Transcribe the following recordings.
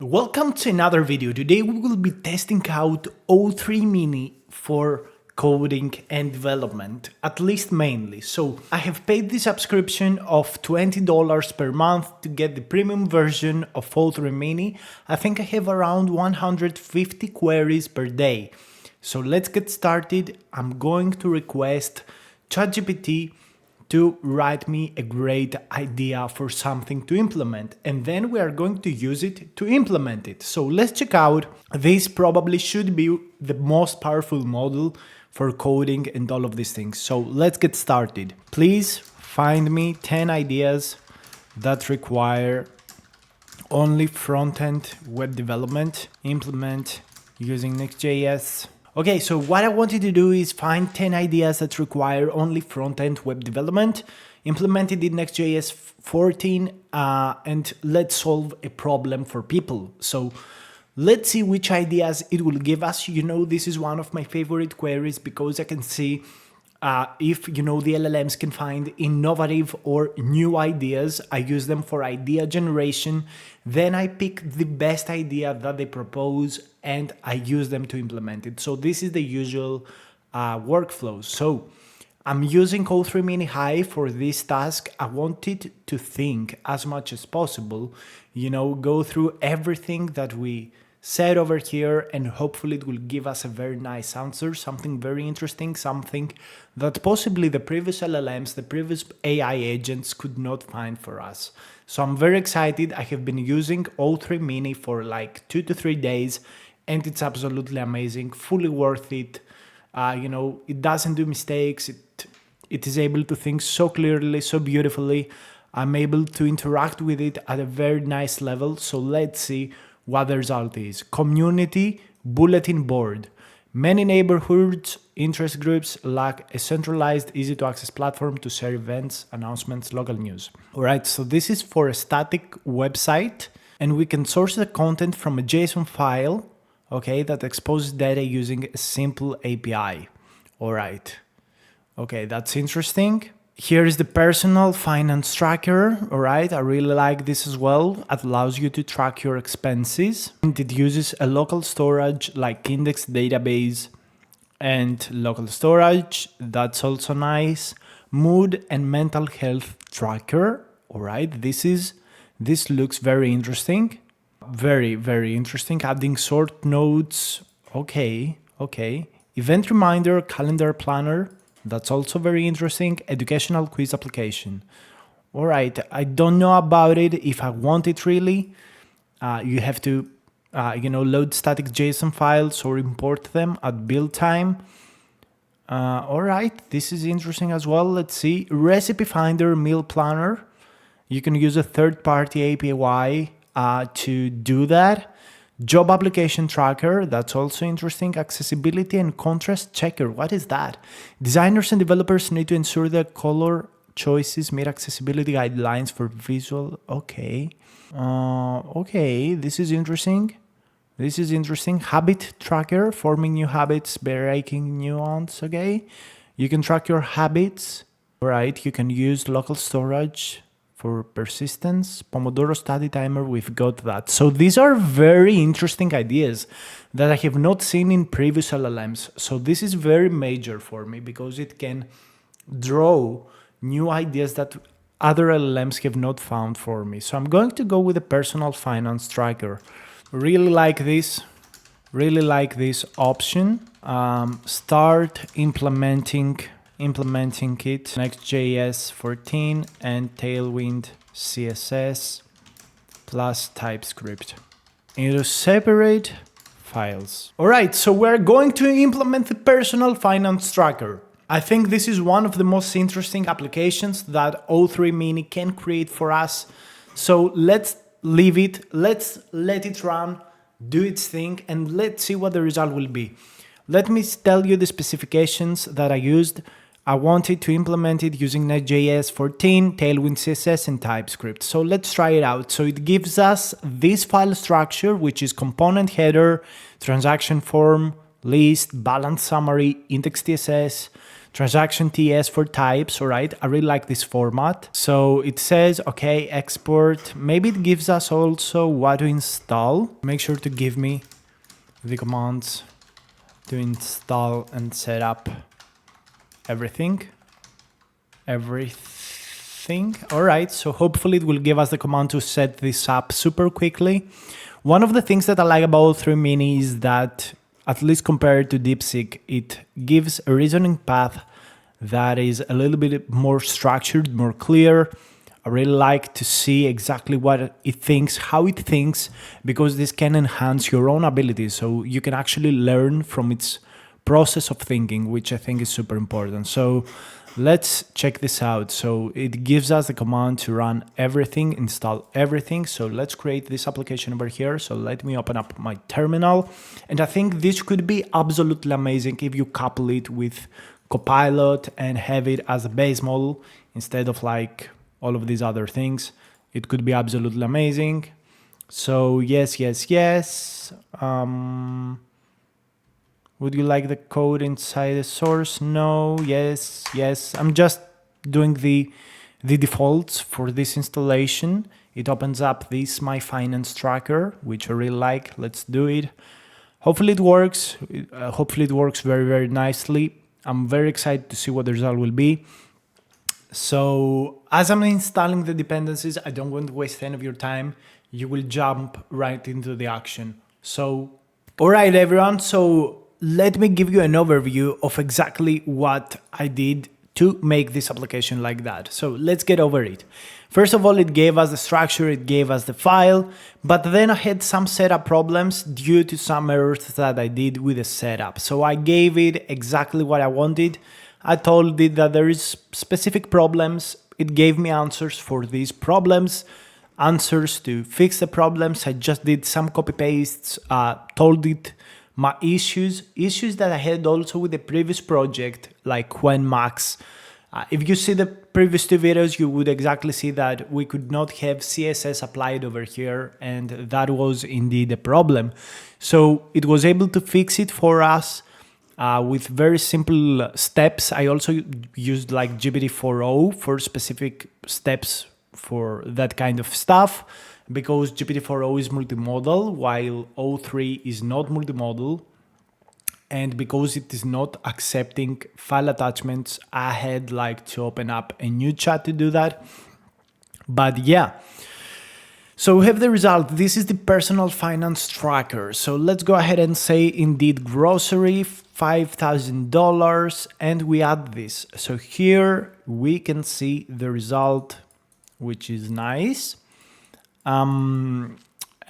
Welcome to another video. Today we will be testing out O3 Mini for coding and development, at least mainly. So I have paid the subscription of $20 per month to get the premium version of O3 Mini. I think I have around 150 queries per day. So let's get started. I'm going to request ChatGPT to write me a great idea for something to implement, and then we are going to use it to implement it. So let's check out. This probably should be the most powerful model for coding and all of these things. So let's get started. Please find me 10 ideas that require only front-end web development. Implement using Next.js. Okay, so what I wanted to do is find 10 ideas that require only front-end web development, implement it in Next.js 14, and let's solve a problem for people. So let's see which ideas it will give us. This is one of my favorite queries because I can see if the LLMs can find innovative or new ideas. I use them for idea generation. Then I pick the best idea that they propose and I use them to implement it. So this is the usual workflow. So I'm using O3 Mini High for this task. I wanted to think as much as possible, go through everything that we said over here, and hopefully it will give us a very nice answer, something very interesting, something that possibly the previous LLMs, the previous AI agents could not find for us. So I'm very excited. I have been using O3 Mini for like 2 to 3 days, and it's absolutely amazing, fully worth it. It doesn't do mistakes. It is able to think so clearly, so beautifully. I'm able to interact with it at a very nice level. So let's see what the result is. Community bulletin board. Many neighborhoods, interest groups lack a centralized, easy to access platform to share events, announcements, local news. All right, so this is for a static website, and we can source the content from a JSON file, okay, that exposes data using a simple API. All right, okay, that's interesting. Here is the personal finance tracker. All right, I really like this as well. It allows you to track your expenses, and it uses a local storage like index database and local storage. That's also nice. Mood and mental health tracker. All right, this looks very interesting. Very, very interesting. Adding short notes. Okay. Event reminder, calendar planner. That's also very interesting. Educational quiz application. All right, I don't know about it if I want it really. You have to, load static JSON files or import them at build time. All right, this is interesting as well. Let's see. Recipe finder, meal planner. You can use a third-party API to do that. Job application tracker, that's also interesting. Accessibility and contrast checker, what is that? Designers and developers need to ensure that color choices meet accessibility guidelines for visual. Okay, this is interesting. Habit tracker, forming new habits, breaking new ones. Okay, you can track your habits. All right, you can use local storage for persistence. Pomodoro study timer, we've got that. So these are very interesting ideas that I have not seen in previous LLMs. So this is very major for me because it can draw new ideas that other LLMs have not found for me. So I'm going to go with a personal finance tracker. Really like this option. Start implementing it. Next.js 14 and Tailwind CSS plus TypeScript into separate files. All right, so we're going to implement the personal finance tracker. I think this is one of the most interesting applications that O3 Mini can create for us. So let's leave it, let's let it run, do its thing, and let's see what the result will be. Let me tell you the specifications that I used. I wanted to implement it using Next.js 14, Tailwind CSS, and TypeScript. So let's try it out. So it gives us this file structure, which is component header, transaction form, list, balance summary, index TSS. transaction TS for types. All right, I really like this format. So it says, okay, export. Maybe it gives us also what to install. Make sure to give me the commands to install and set up everything. All right, so hopefully it will give us the command to set this up super quickly. One of the things that I like about O3 Mini is that, at least compared to DeepSeek, it gives a reasoning path that is a little bit more structured, more clear. I really like to see exactly what it thinks, how it thinks, because this can enhance your own abilities. So you can actually learn from its process of thinking, which I think is super important. So let's check this out. So it gives us the command to run everything, install everything. So let's create this application over here. So let me open up my terminal. And I think this could be absolutely amazing if you couple it with Copilot and have it as a base model instead of like all of these other things. It could be absolutely amazing. So yes. Would you like the code inside the source? No, yes. I'm just doing the defaults for this installation. It opens up this My Finance Tracker, which I really like. Let's do it. Hopefully it works. Hopefully it works very, very nicely. I'm very excited to see what the result will be. So as I'm installing the dependencies, I don't want to waste any of your time. You will jump right into the action. So, all right, everyone. So let me give you an overview of exactly what I did to make this application like that. So let's get over it. First of all, it gave us the structure, it gave us the file, but then I had some setup problems due to some errors that I did with the setup. So I gave it exactly what I wanted. I told it that there is specific problems. It gave me answers for these problems, answers to fix the problems. I just did some copy pastes, told it my issues that I had also with the previous project, like QuenMax. If you see the previous two videos, you would exactly see that we could not have CSS applied over here, and that was indeed a problem. So it was able to fix it for us with very simple steps. I also used like GPT-4o for specific steps for that kind of stuff, because GPT-4o is multimodal while O3 is not multimodal, and because it is not accepting file attachments, I had like to open up a new chat to do that. But yeah, so we have the result. This is the personal finance tracker. So let's go ahead and say indeed grocery, $5,000, and we add this. So here we can see the result, which is nice.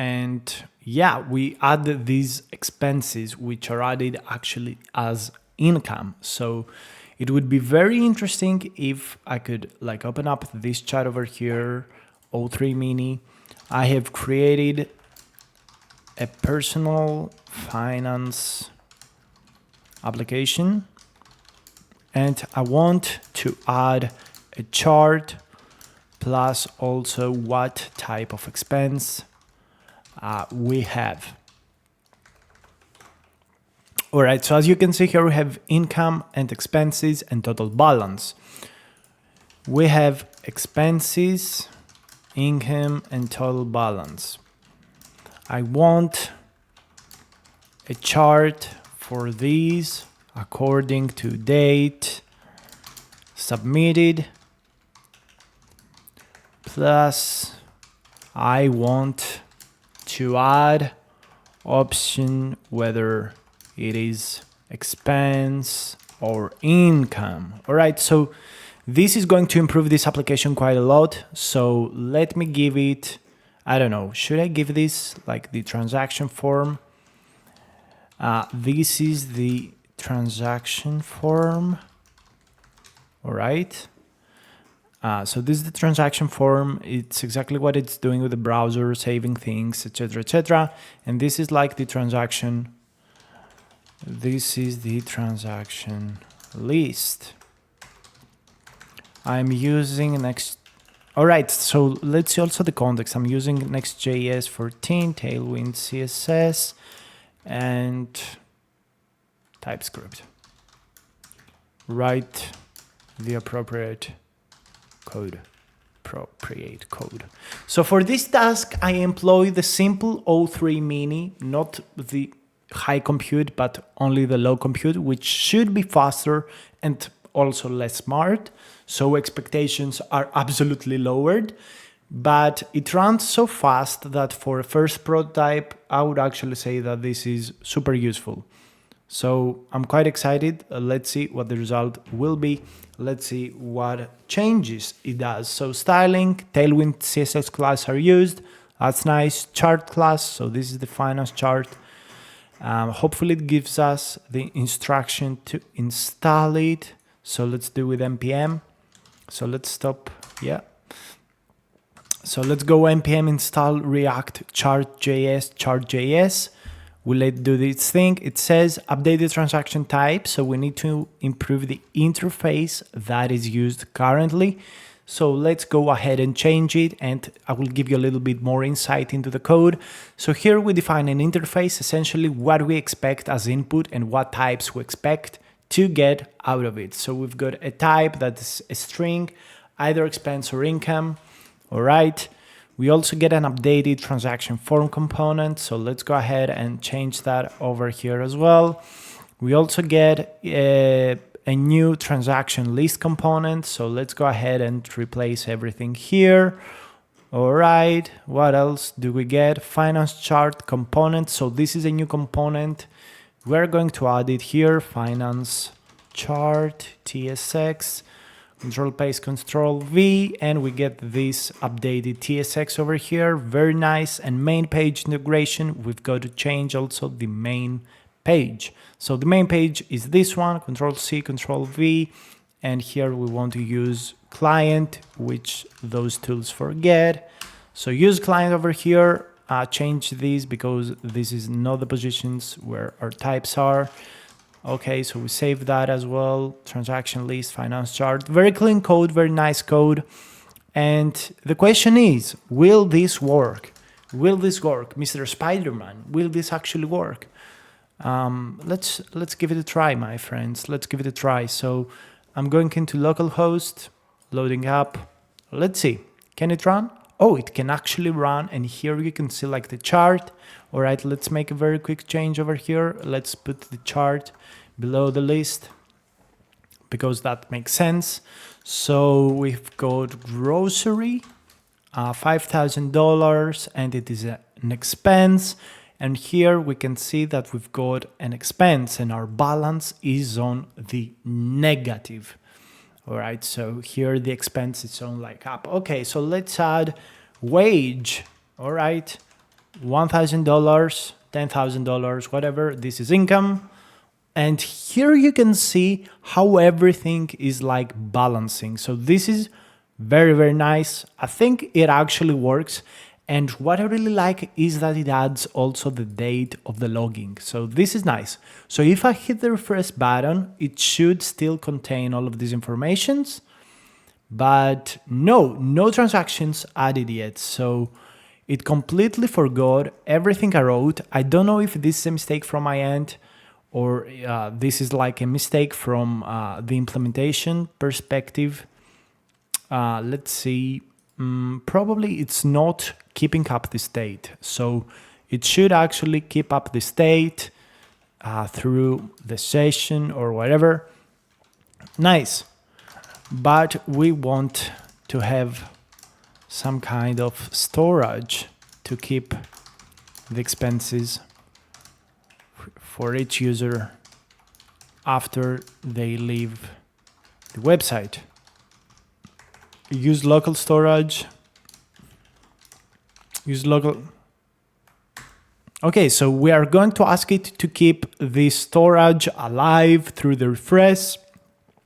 And yeah, we add these expenses, which are added actually as income. So it would be very interesting if I could like open up this chat over here, O3 Mini. I have created a personal finance application, and I want to add a chart plus also what type of expense we have. All right, so as you can see here, we have income and expenses and total balance. We have expenses, income, and total balance. I want a chart for these according to date submitted, plus I want to add option whether it is expense or income. All right, so this is going to improve this application quite a lot. So let me give it, I don't know, should I give this like the transaction form? This is the transaction form. All right. So this is the transaction form. It's exactly what it's doing with the browser, saving things, etc., etc. And this is like the transaction. This is the transaction list. I'm using Next. All right. So let's see also the context. I'm using Next.js 14, Tailwind CSS, and TypeScript. write the appropriate code. So for this task, I employ the simple O3 Mini, not the high compute, but only the low compute, which should be faster and also less smart. So expectations are absolutely lowered, but it runs so fast that for a first prototype, I would actually say that this is super useful. So I'm quite excited. Let's see what the result will be. Let's see what changes it does. So styling, Tailwind CSS class are used. That's nice. Chart class. So this is the finance chart. Hopefully it gives us the instruction to install it. So let's do with npm. So let's stop. Yeah. So let's go npm install react chart.js. We'll let it do this thing. It says update the transaction type. So we need to improve the interface that is used currently. So let's go ahead and change it, and I will give you a little bit more insight into the code. So here we define an interface, essentially what we expect as input and what types we expect to get out of it. So we've got a type that's a string, either expense or income. All right. We also get an updated transaction form component. So let's go ahead and change that over here as well. We also get a new transaction list component. So let's go ahead and replace everything here. All right. What else do we get? Finance chart component. So this is a new component. We're going to add it here. Finance chart, TSX. Control paste, Control V, and we get this updated TSX over here. Very nice. And main page integration, we've got to change also the main page. So the main page is this one, Control C, Control V, and here we want to use client, which those tools forget. So use client over here, change these because this is not the positions where our types are. Okay, so we save that as well. Transaction list, finance chart. Very clean code, very nice code. And the question is, will this work? Will this work? Mr. Spider-Man, will this actually work? Let's give it a try, my friends. Let's give it a try. So I'm going into localhost, loading up. Let's see. Can it run? Oh, it can actually run. And here you can see like the chart. All right, let's make a very quick change over here. Let's put the chart below the list because that makes sense. So we've got grocery, $5,000, and it is an expense. And here we can see that we've got an expense and our balance is on the negative. All right, so here the expense is on like up. Okay, so let's add wage. All right. $1,000, $10,000, whatever. This is income. And here you can see how everything is like balancing. So this is very, very nice. I think it actually works. And what I really like is that it adds also the date of the logging. So this is nice. So if I hit the refresh button, it should still contain all of these informations. But no transactions added yet. So it completely forgot everything I wrote. I don't know if this is a mistake from my end or this is like a mistake from the implementation perspective. Let's see. Probably it's not keeping up the state. So it should actually keep up the state through the session or whatever. Nice. But we want to have some kind of storage to keep the expenses for each user after they leave the website. Use local storage. Use local. Okay, so we are going to ask it to keep the storage alive through the refresh.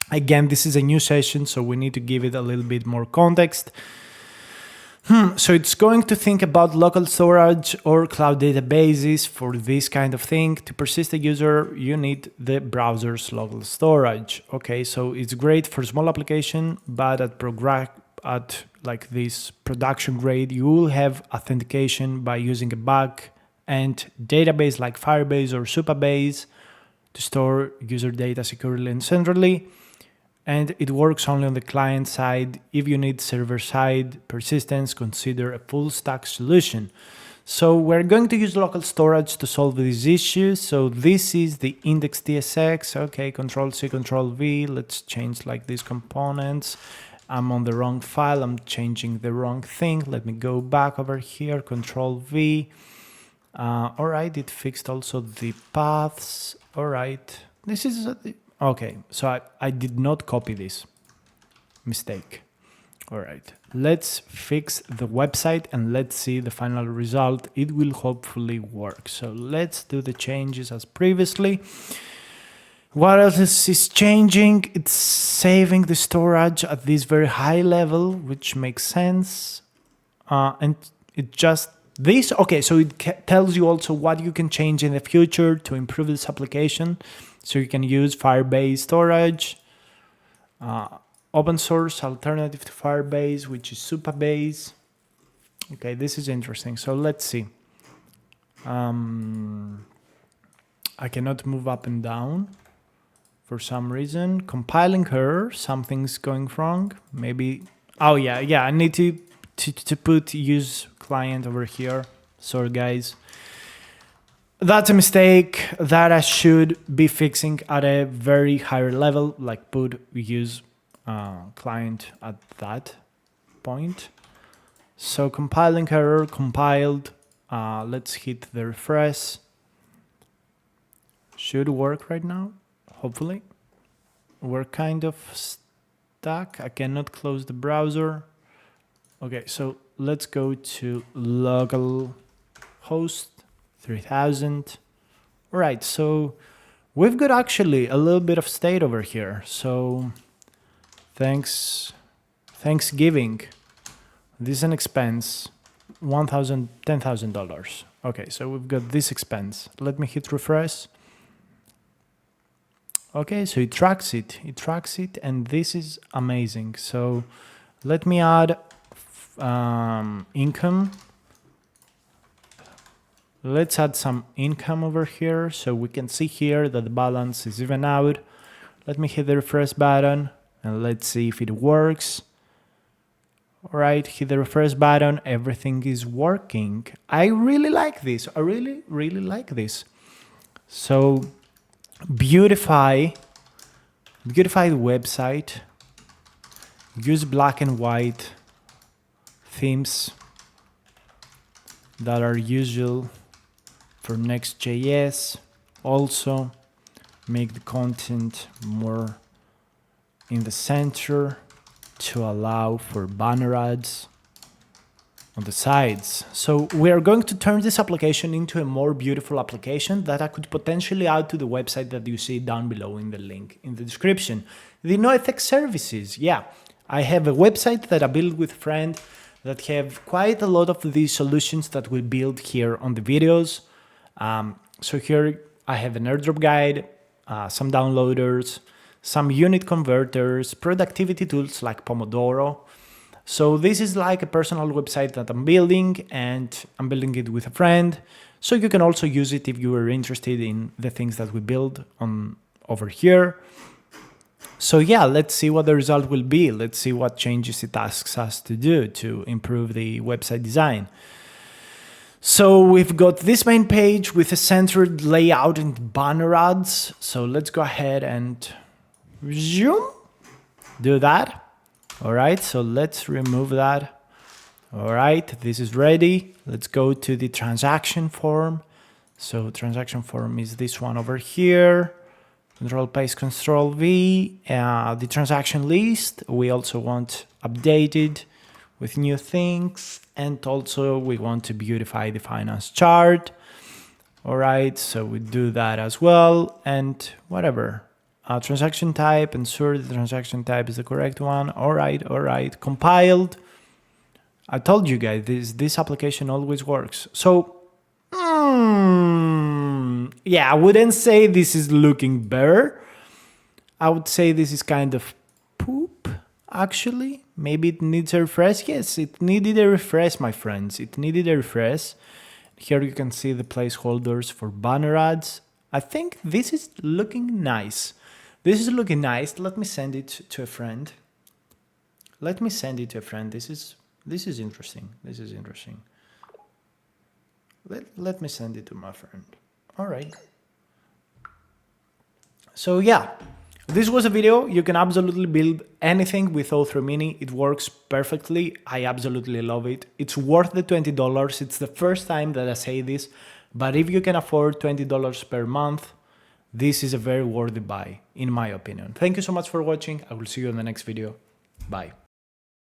Again, this is a new session, so we need to give it a little bit more context. So it's going to think about local storage or cloud databases for this kind of thing. To persist a user, you need the browser's local storage. Okay, so it's great for small application, but at like this production grade, you will have authentication by using a back-end database like Firebase or Supabase to store user data securely and centrally. and it works only on the client side. If you need server side persistence, consider a full stack solution. So we're going to use local storage to solve these issues. So this is the index TSX. Okay, Control C, Control V. Let's change like these components. I'm on the wrong file. I'm changing the wrong thing. Let me go back over here. Control V. All right, it fixed also the paths. All right, this is okay. So I did not copy this. Mistake. All right, let's fix the website and let's see the final result. It will hopefully work. So let's do the changes as previously. What else is changing? It's saving the storage at this very high level, which makes sense. And it just this. Okay, so it tells you also what you can change in the future to improve this application. So you can use Firebase storage. Open source alternative to Firebase, which is Supabase. Okay, this is interesting. So let's see. I cannot move up and down for some reason. Compiling error, something's going wrong. Maybe, oh yeah, I need to put use client over here. Sorry guys. That's a mistake that I should be fixing at a very higher level, like put use client at that point. So compiling error, compiled. Let's hit the refresh. Should work right now, hopefully. We're kind of stuck. I cannot close the browser. Okay, so let's go to local host 3000. All right, so we've got actually a little bit of state over here. So Thanksgiving. This is an expense, $10,000. Okay, so we've got this expense. Let me hit refresh. Okay, so it tracks it, and this is amazing. So let me add income. Let's add some income over here so we can see here that the balance is even out. Let me hit the refresh button and let's see if it works. All right, hit the refresh button. Everything is working. I really like this. I really like this. So beautify the website. Use black and white themes that are usual for Next.js. Also make the content more in the center to allow for banner ads on the sides. So we are going to turn this application into a more beautiful application that I could potentially add to the website that you see down below in the link in the description. The NoFX services. Yeah, I have a website that I built with a friend that have quite a lot of these solutions that we build here on the videos. So here I have an airdrop guide, some downloaders, some unit converters, productivity tools like Pomodoro. So this is like a personal website that I'm building, and I'm building it with a friend. So you can also use it if you are interested in the things that we build on over here. So yeah, let's see what the result will be. Let's see what changes it asks us to do to improve the website design. So we've got this main page with a centered layout and banner ads. So let's go ahead and zoom, do that. All right, so let's remove that. All right, this is ready. Let's go to the transaction form. So transaction form is this one over here. Control paste, Control V. The transaction list, we also want updated with new things. And also we want to beautify the finance chart. All right, so we do that as well. And whatever. Transaction type, ensure the transaction type is the correct one. All right, compiled. I told you guys, this application always works. So, yeah, I wouldn't say this is looking better. I would say this is kind of poop, actually. Maybe it needs a refresh. Yes, it needed a refresh, my friends. It needed a refresh. Here you can see the placeholders for banner ads. I think this is looking nice. This is looking nice. Let me send it to a friend. Let me send it to a friend. This is interesting. This is interesting. Let me send it to my friend. All right. So yeah, this was a video. You can absolutely build anything with O3 Mini. It works perfectly. I absolutely love it. It's worth the $20. It's the first time that I say this, but if you can afford $20 per month, this is a very worthy buy, in my opinion. Thank you so much for watching. I will see you in the next video. Bye.